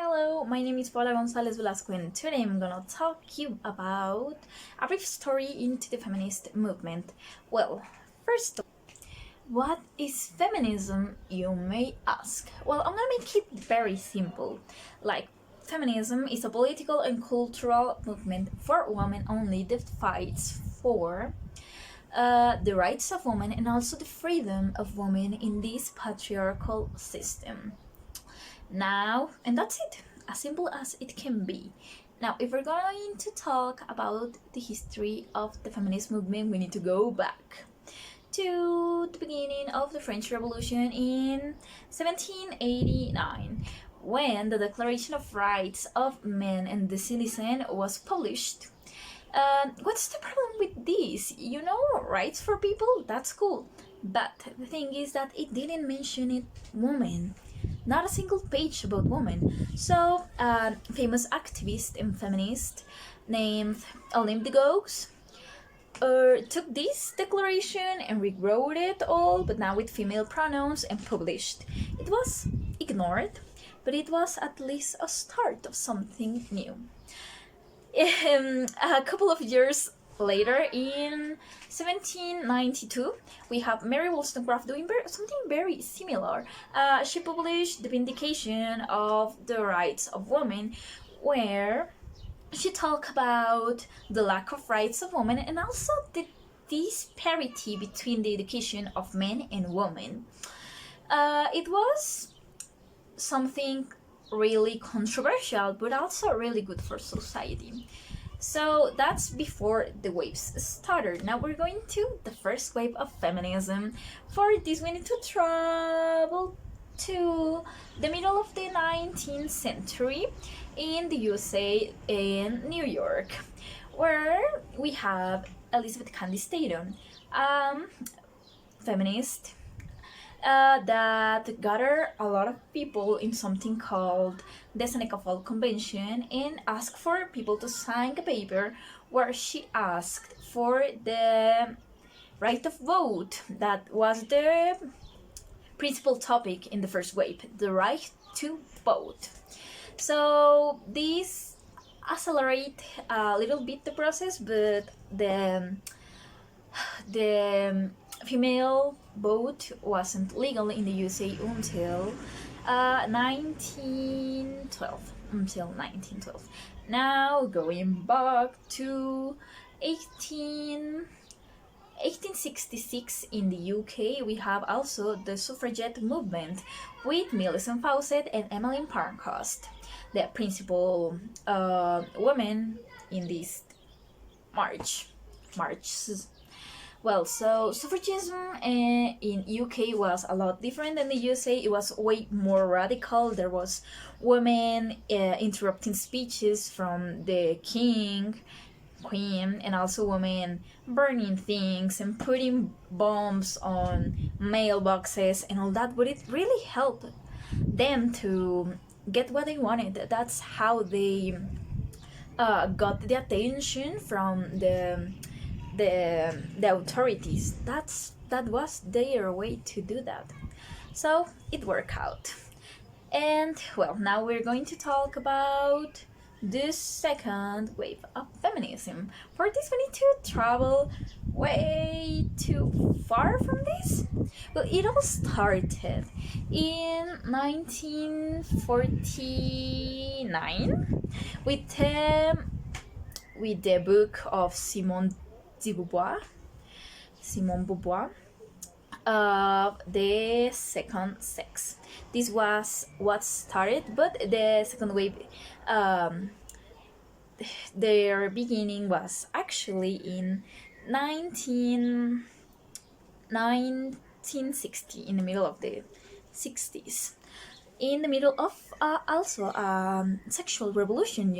Hello, my name is Paula Gonzalez Velasco, and today I'm gonna talk you about a brief story into the feminist movement. Well, first, what is feminism, you may ask? Well, I'm gonna make it very simple. Like, feminism is a political and cultural movement for women only that fights for the rights of women and also the freedom of women in this patriarchal system. Now, and that's it, as simple as it can be. Now, if we're going to talk about the history of the feminist movement, we need to go back to the beginning of the French Revolution in 1789, when the Declaration of Rights of Men and the Citizen was published. What's the problem with this? Rights for people, that's cool. But the thing is that it didn't mention it women, not a single page about women. So, a famous activist and feminist named Olympe de Gouges took this declaration and rewrote it all, but now with female pronouns, and published. It was ignored, but it was at least a start of something new. A couple of years later, in 1792, we have Mary Wollstonecraft doing something very similar. She published The Vindication of the Rights of Women, where she talked about the lack of rights of women and also the disparity between the education of men and women. It was something really controversial, but also really good for society. So that's before the waves started. Now we're going to the first wave of feminism. For this, we need to travel to the middle of the 19th century in the USA and New York, where we have Elizabeth Cady Stanton, feminist that gathered a lot of people in something called the Seneca Fall Convention and asked for people to sign a paper where she asked for the right of vote. That was the principal topic in the first wave, the right to vote. So this accelerate a little bit the process, but the female vote wasn't legal in the USA until 1912. Until 1912. Now going back to 1866 in the UK, we have also the suffragette movement with Millicent Fawcett and Emmeline Pankhurst, the principal women in this marches. Well, so suffragism in UK was a lot different than the USA. It was way more radical. There was women interrupting speeches from the king, queen, and also women burning things and putting bombs on mailboxes and all that. But it really helped them to get what they wanted. That's how they got the attention from the authorities. That was their way to do that. So it worked out. And well, now we're going to talk about the second wave of feminism. For this, we need to travel way too far from this. Well, it all started in 1949 with the book of Simone Beauvoir, the second sex. This was what started, but the second wave, their beginning was actually in 1960, in the middle of the 60s. In the middle of also sexual revolution,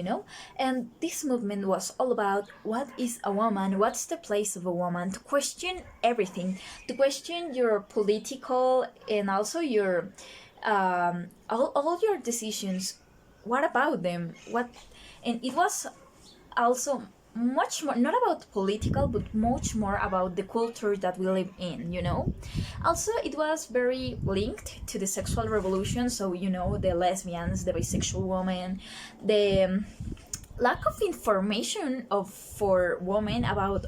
and this movement was all about what is a woman, what's the place of a woman, to question everything, to question your political and also your all your decisions. What about them? And it was also much more, not about political, but much more about the culture that we live in, you know. Also, it was very linked to the sexual revolution, so, you know, the lesbians, the bisexual women, the lack of information of for women about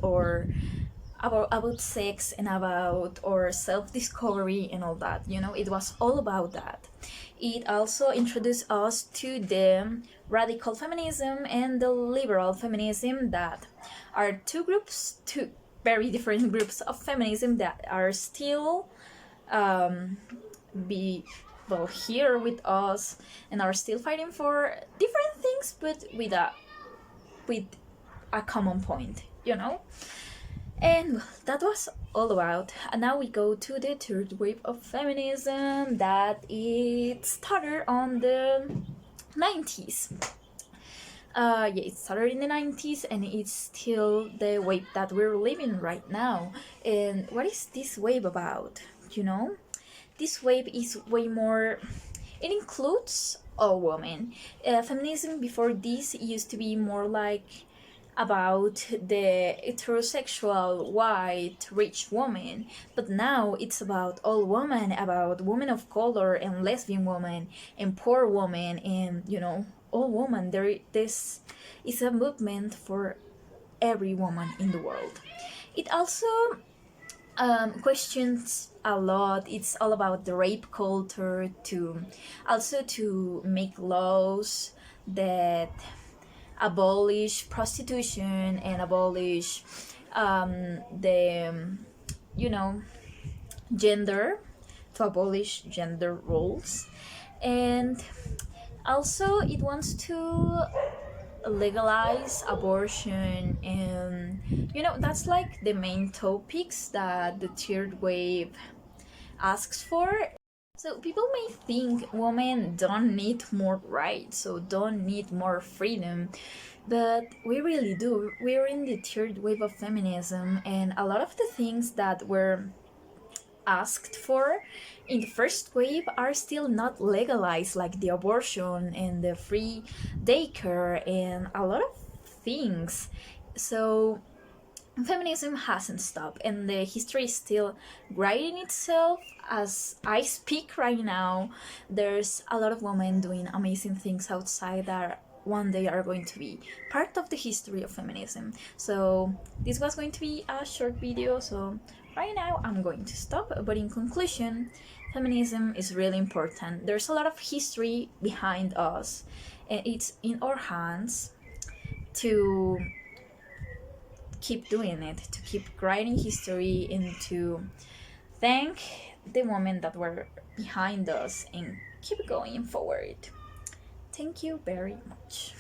sex and about our self-discovery and all that, you know. It was all about that. It also introduced us to the radical feminism and the liberal feminism, that are two very different groups of feminism that are still be well here with us and are still fighting for different things, but with a common point, you know. And well, that was all about. And now we go to the third wave of feminism, that it started on the 90s. Yeah, it started in the 90s and it's still the wave that we're living right now. And what is this wave about? You know, this wave is way more. It includes all women. Feminism before this used to be more like about the heterosexual white rich woman, but now it's about all women, about women of color and lesbian women and poor women, and, you know, all women. This is a movement for every woman in the world. It also questions a lot. It's all about the rape culture, to also to make laws that abolish prostitution and abolish the, you know, gender, to abolish gender roles. And also it wants to legalize abortion, and, you know, that's like the main topics that the third wave asks for. So people may think women don't need more rights, so don't need more freedom, but we really do. We're in the third wave of feminism, and a lot of the things that were asked for in the first wave are still not legalized, like the abortion and the free daycare and a lot of things. So feminism hasn't stopped, and the history is still writing itself as I speak right now. There's a lot of women doing amazing things outside that one day are going to be part of the history of feminism. So this was going to be a short video, so right now I'm going to stop. But in conclusion, feminism is really important. There's a lot of history behind us, and it's in our hands to keep doing it, to keep writing history, and to thank the women that were behind us and keep going forward. Thank you very much.